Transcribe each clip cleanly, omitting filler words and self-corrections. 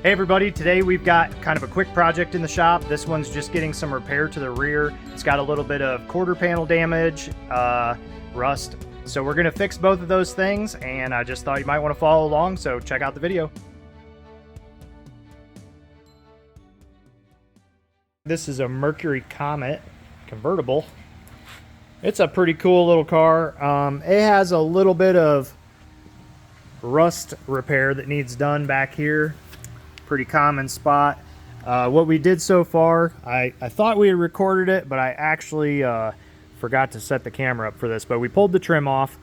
Hey everybody, today we've got kind of a quick project in the shop. This one's just getting some repair to the rear. It's got a little bit of quarter panel damage, rust. So we're gonna fix both of those things, and I just thought you might want to follow along, so check out the video. This is a Mercury Comet Convertible. It's a pretty cool little car. It has a little bit of rust repair that needs done back here. Pretty common spot. What we did so far, I thought we had recorded it, but I actually forgot to set the camera up for this. But we pulled the trim off,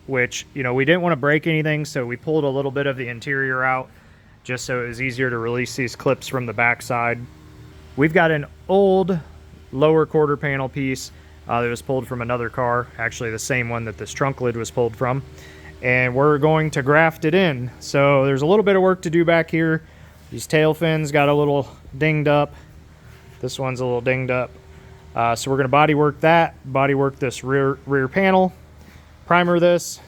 which, you know, we didn't want to break anything, so we pulled a little bit of the interior out just so it was easier to release these clips from the back side. We've got an old lower quarter panel piece that was pulled from another car, actually the same one that this trunk lid was pulled from, and we're going to graft it in. So there's a little bit of work to do back here. These tail fins got a little dinged up. This one's a little dinged up. So we're going to bodywork that, bodywork this rear panel, primer this,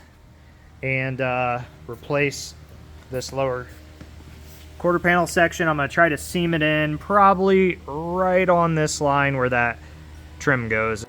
and replace this lower quarter panel section. I'm going to try to seam it in probably right on this line where that trim goes.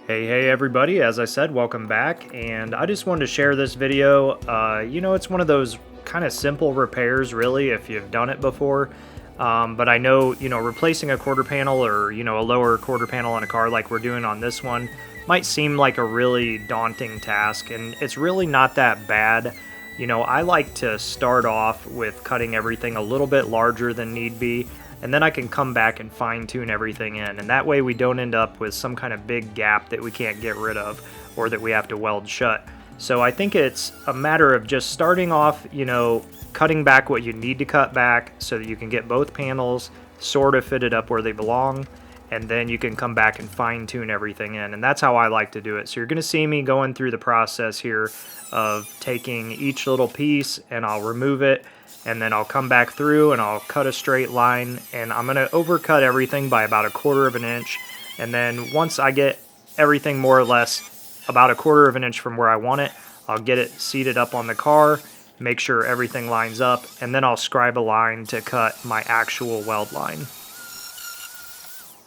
Hey everybody, as I said, welcome back, and I just wanted to share this video. You know, it's one of those kind of simple repairs really if you've done it before, but I know, you know, replacing a quarter panel or, you know, a lower quarter panel on a car like we're doing on this one might seem like a really daunting task, and it's really not that bad. You know, I like to start off with cutting everything a little bit larger than need be, and then I can come back and fine-tune everything in, and that way we don't end up with some kind of big gap that we can't get rid of or that we have to weld shut. So I think it's a matter of just starting off, you know, cutting back what you need to cut back so that you can get both panels sort of fitted up where they belong, and then you can come back and fine-tune everything in, and that's how I like to do it. So you're going to see me going through the process here of taking each little piece, and I'll remove it, and then I'll come back through and I'll cut a straight line, and I'm going to overcut everything by about 1/4 of an inch, and then once I get everything more or less about 1/4 of an inch from where I want it, I'll get it seated up on the car, make sure everything lines up, and then I'll scribe a line to cut my actual weld line.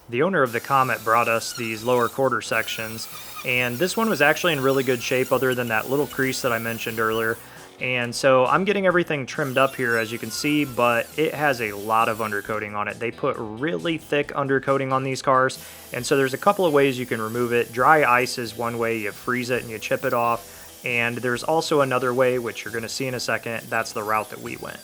The owner of the Comet brought us these lower quarter sections, and this one was actually in really good shape other than that little crease that I mentioned earlier. And so I'm getting everything trimmed up here, as you can see, but it has a lot of undercoating on it. They put really thick undercoating on these cars, and so there's a couple of ways you can remove it. Dry ice is one way. You freeze it and you chip it off, and there's also another way, which you're going to see in a second. That's the route that we went.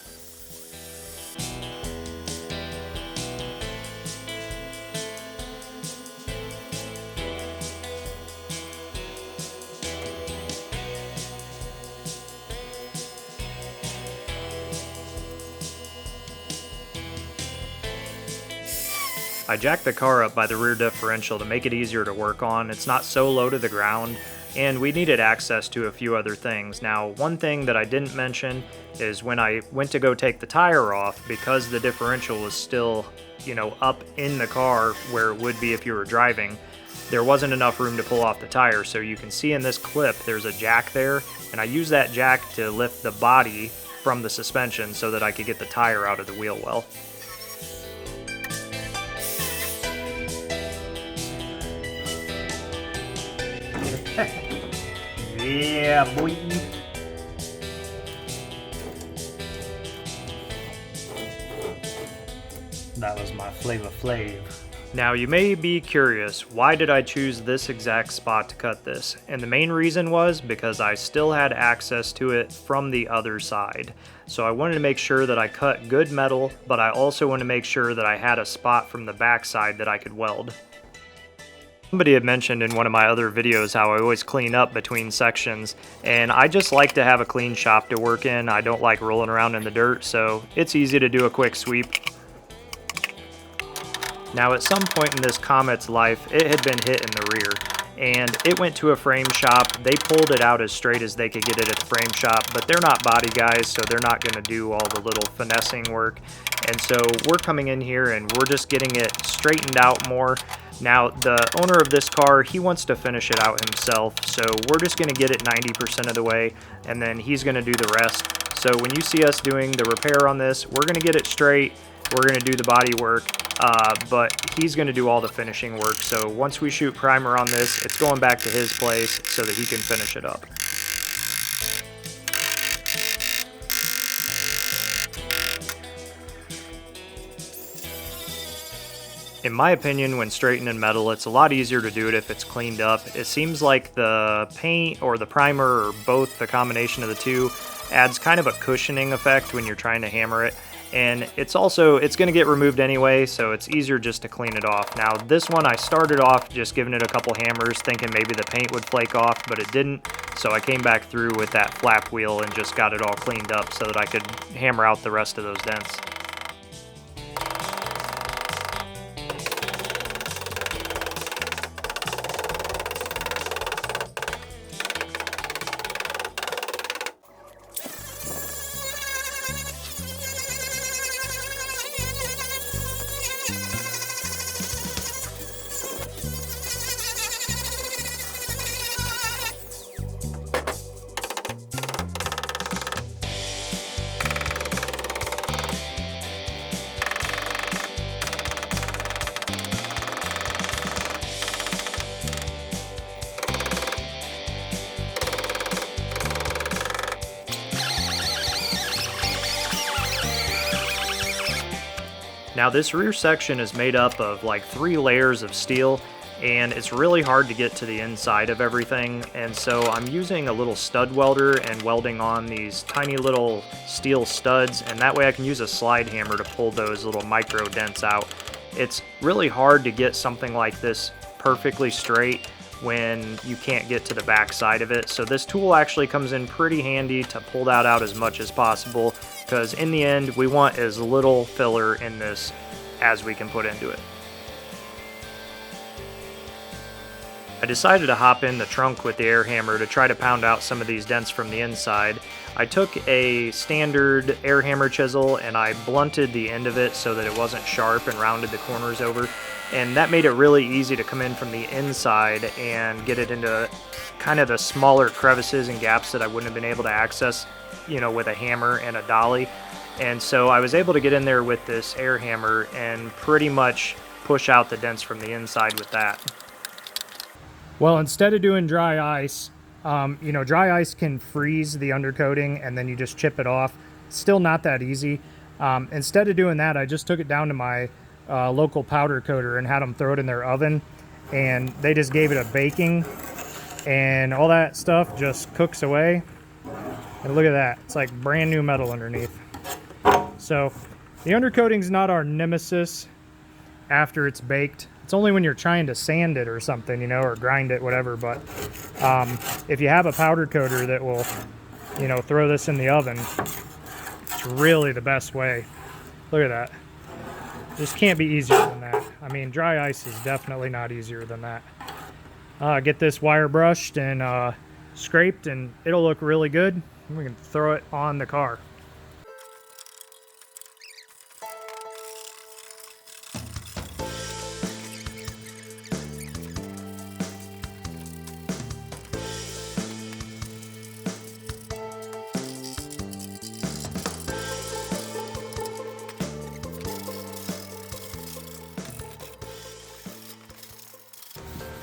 I jacked the car up by the rear differential to make it easier to work on. It's not so low to the ground, and we needed access to a few other things. Now, one thing that I didn't mention is when I went to go take the tire off, because the differential was still, you know, up in the car where it would be if you were driving, there wasn't enough room to pull off the tire. So you can see in this clip there's a jack there, and I used that jack to lift the body from the suspension so that I could get the tire out of the wheel well. Yeah, boy. That was my Flavor Flav. Now you may be curious, why did I choose this exact spot to cut this? And the main reason was because I still had access to it from the other side. So I wanted to make sure that I cut good metal, but I also wanted to make sure that I had a spot from the back side that I could weld. Somebody had mentioned in one of my other videos how I always clean up between sections, and I just like to have a clean shop to work in. I don't like rolling around in the dirt, so it's easy to do a quick sweep. Now at some point in this Comet's life, it had been hit in the rear, and it went to a frame shop. They pulled it out as straight as they could get it at the frame shop, but they're not body guys, so they're not going to do all the little finessing work. And so we're coming in here and we're just getting it straightened out more. Now, the owner of this car, he wants to finish it out himself, so we're just going to get it 90% of the way, and then he's going to do the rest. So when you see us doing the repair on this, we're going to get it straight. We're going to do the body work, but he's going to do all the finishing work. So once we shoot primer on this, it's going back to his place so that he can finish it up. In my opinion, when straightening metal, it's a lot easier to do it if it's cleaned up. It seems like the paint or the primer, or both, the combination of the two, adds kind of a cushioning effect when you're trying to hammer it. And it's going to get removed anyway, so it's easier just to clean it off. Now this one, I started off just giving it a couple hammers, thinking maybe the paint would flake off, but it didn't. So I came back through with that flap wheel and just got it all cleaned up so that I could hammer out the rest of those dents. Now this rear section is made up of like 3 layers of steel, and it's really hard to get to the inside of everything, and so I'm using a little stud welder and welding on these tiny little steel studs, and that way I can use a slide hammer to pull those little micro dents out. It's really hard to get something like this perfectly straight when you can't get to the back side of it, so this tool actually comes in pretty handy to pull that out as much as possible, because in the end we want as little filler in this as we can put into it. I decided to hop in the trunk with the air hammer to try to pound out some of these dents from the inside. I took a standard air hammer chisel and I blunted the end of it so that it wasn't sharp and rounded the corners over, and that made it really easy to come in from the inside and get it into kind of the smaller crevices and gaps that I wouldn't have been able to access, you know, with a hammer and a dolly. And so I was able to get in there with this air hammer and pretty much push out the dents from the inside with that. Well, instead of doing dry ice, you know, dry ice can freeze the undercoating and then you just chip it off. Still not that easy. Instead of doing that, I just took it down to my local powder coater and had them throw it in their oven, and they just gave it a baking, and all that stuff just cooks away. And look at that, it's like brand new metal underneath. So the undercoating's not our nemesis after it's baked. It's only when you're trying to sand it or something, you know, or grind it, whatever. But if you have a powder coater that will, you know, throw this in the oven, it's really the best way. Look at that. Just can't be easier than that. I mean, dry ice is definitely not easier than that. Get this wire brushed and scraped, and it'll look really good. We can throw it on the car.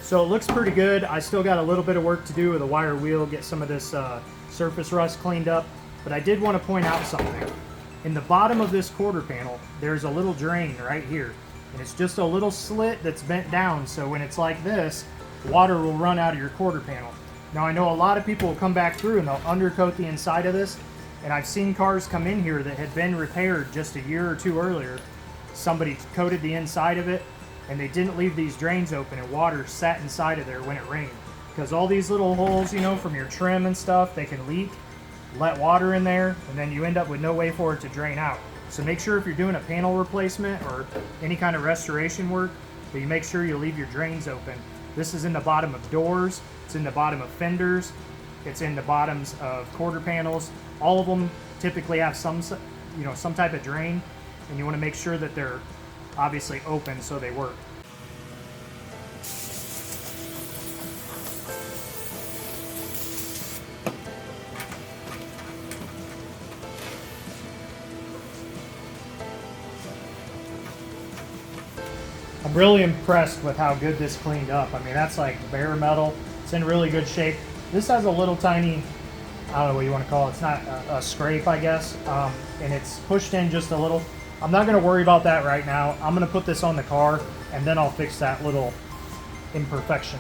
So it looks pretty good. I still got a little bit of work to do with a wire wheel, get some of this surface rust cleaned up, but I did want to point out something. In the bottom of this quarter panel, there's a little drain right here, and it's just a little slit that's bent down, so when it's like this, water will run out of your quarter panel. Now I know a lot of people will come back through and they'll undercoat the inside of this, and I've seen cars come in here that had been repaired just a year or two earlier. Somebody coated the inside of it, and they didn't leave these drains open, and water sat inside of there when it rained. Because all these little holes, you know, from your trim and stuff, they can leak, let water in there, and then you end up with no way for it to drain out. So make sure if you're doing a panel replacement or any kind of restoration work, that you make sure you leave your drains open. This is in the bottom of doors, it's in the bottom of fenders, it's in the bottoms of quarter panels. All of them typically have some type of drain, and you want to make sure that they're obviously open so they work. I'm really impressed with how good this cleaned up. I mean, that's like bare metal. It's in really good shape. This has a little tiny, I don't know what you want to call it. It's not a scrape, I guess. And it's pushed in just a little. I'm not going to worry about that right now. I'm going to put this on the car and then I'll fix that little imperfection.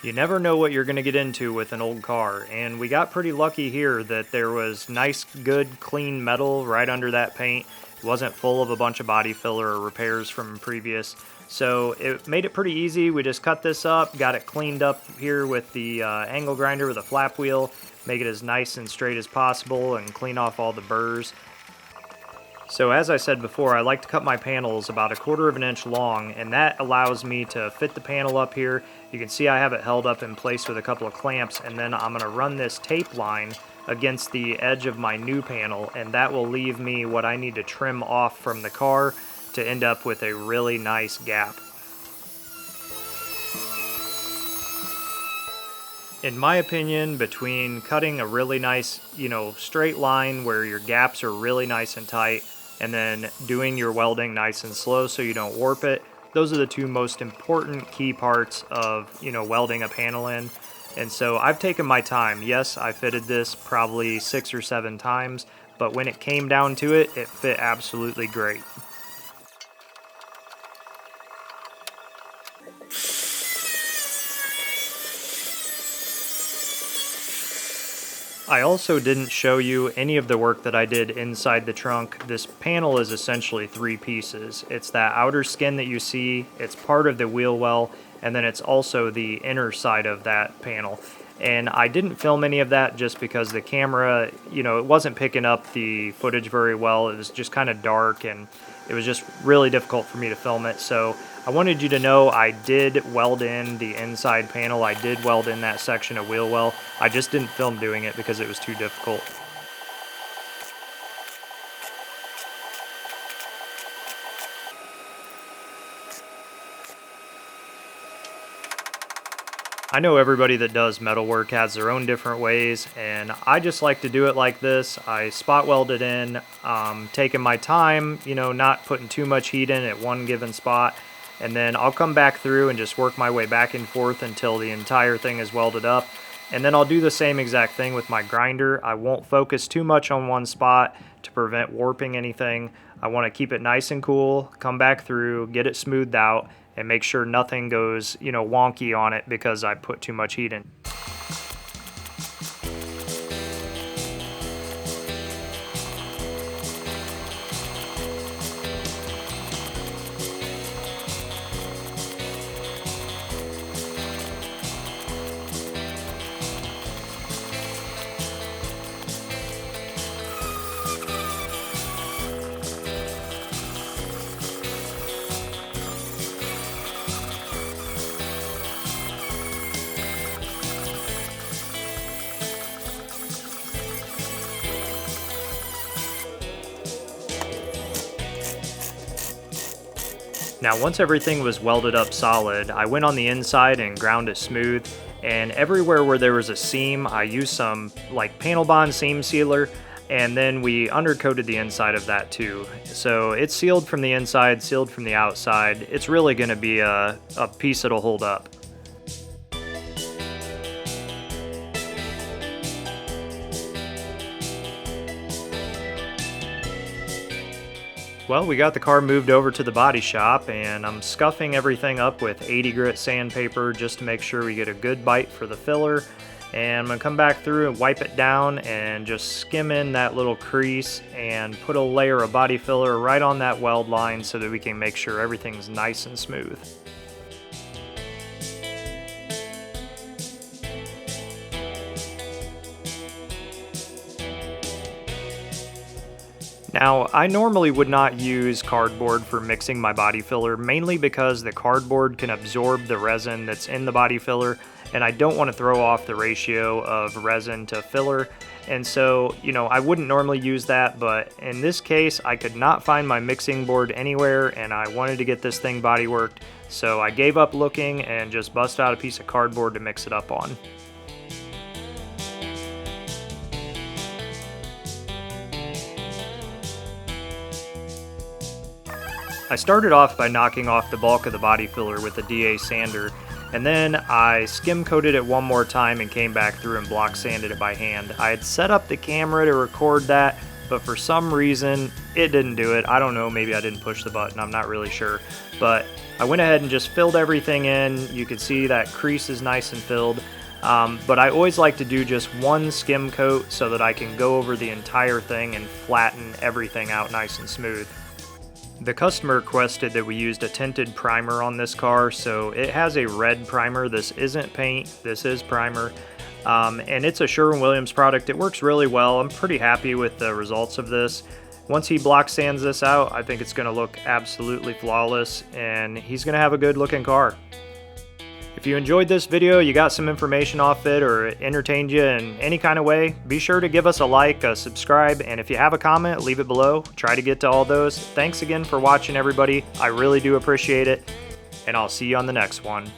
You never know what you're going to get into with an old car, and we got pretty lucky here that there was nice, good, clean metal right under that paint. It wasn't full of a bunch of body filler or repairs from previous, so it made it pretty easy. We just cut this up, got it cleaned up here with the angle grinder with a flap wheel, make it as nice and straight as possible, and clean off all the burrs. So as I said before, I like to cut my panels about 1/4 of an inch long, and that allows me to fit the panel up here. You can see I have it held up in place with a couple of clamps, and then I'm going to run this tape line against the edge of my new panel, and that will leave me what I need to trim off from the car to end up with a really nice gap. In my opinion, between cutting a really nice, straight line where your gaps are really nice and tight, and then doing your welding nice and slow so you don't warp it, those are the two most important key parts of, welding a panel in. And so I've taken my time. Yes, I fitted this probably 6 or 7 times, but when it came down to it, it fit absolutely great. I also didn't show you any of the work that I did inside the trunk. This panel is essentially 3 pieces. It's that outer skin that you see, it's part of the wheel well, and then it's also the inner side of that panel. And I didn't film any of that just because the camera, it wasn't picking up the footage very well. It was just kind of dark and it was just really difficult for me to film it. So I wanted you to know I did weld in the inside panel. I did weld in that section of wheel well. I just didn't film doing it because it was too difficult. I know everybody that does metalwork has their own different ways, and I just like to do it like this. I spot weld it in, taking my time, not putting too much heat in at one given spot, and then I'll come back through and just work my way back and forth until the entire thing is welded up. And then I'll do the same exact thing with my grinder. I won't focus too much on one spot to prevent warping anything. I want to keep it nice and cool, come back through, get it smoothed out, and make sure nothing goes, wonky on it because I put too much heat in. Now once everything was welded up solid, I went on the inside and ground it smooth, and everywhere where there was a seam, I used some like panel bond seam sealer, and then we undercoated the inside of that too. So it's sealed from the inside, sealed from the outside. It's really going to be a piece that'll hold up. Well, we got the car moved over to the body shop, and I'm scuffing everything up with 80 grit sandpaper just to make sure we get a good bite for the filler. And I'm gonna come back through and wipe it down and just skim in that little crease and put a layer of body filler right on that weld line so that we can make sure everything's nice and smooth. Now, I normally would not use cardboard for mixing my body filler, mainly because the cardboard can absorb the resin that's in the body filler, and I don't want to throw off the ratio of resin to filler. And so, I wouldn't normally use that, but in this case, I could not find my mixing board anywhere, and I wanted to get this thing body worked, so I gave up looking and just bust out a piece of cardboard to mix it up on. I started off by knocking off the bulk of the body filler with a DA sander, and then I skim coated it one more time and came back through and block sanded it by hand. I had set up the camera to record that, but for some reason it didn't do it. I don't know, maybe I didn't push the button, I'm not really sure. But I went ahead and just filled everything in. You can see that crease is nice and filled. But I always like to do just one skim coat so that I can go over the entire thing and flatten everything out nice and smooth. The customer requested that we used a tinted primer on this car, so it has a red primer. This isn't paint, this is primer. And it's a Sherwin-Williams product. It works really well. I'm pretty happy with the results of this. Once he block sands this out, I think it's going to look absolutely flawless, and he's going to have a good looking car. If you enjoyed this video, you got some information off it, or it entertained you in any kind of way, be sure to give us a like, a subscribe, and if you have a comment, leave it below. Try to get to all those. Thanks again for watching, everybody. I really do appreciate it, and I'll see you on the next one.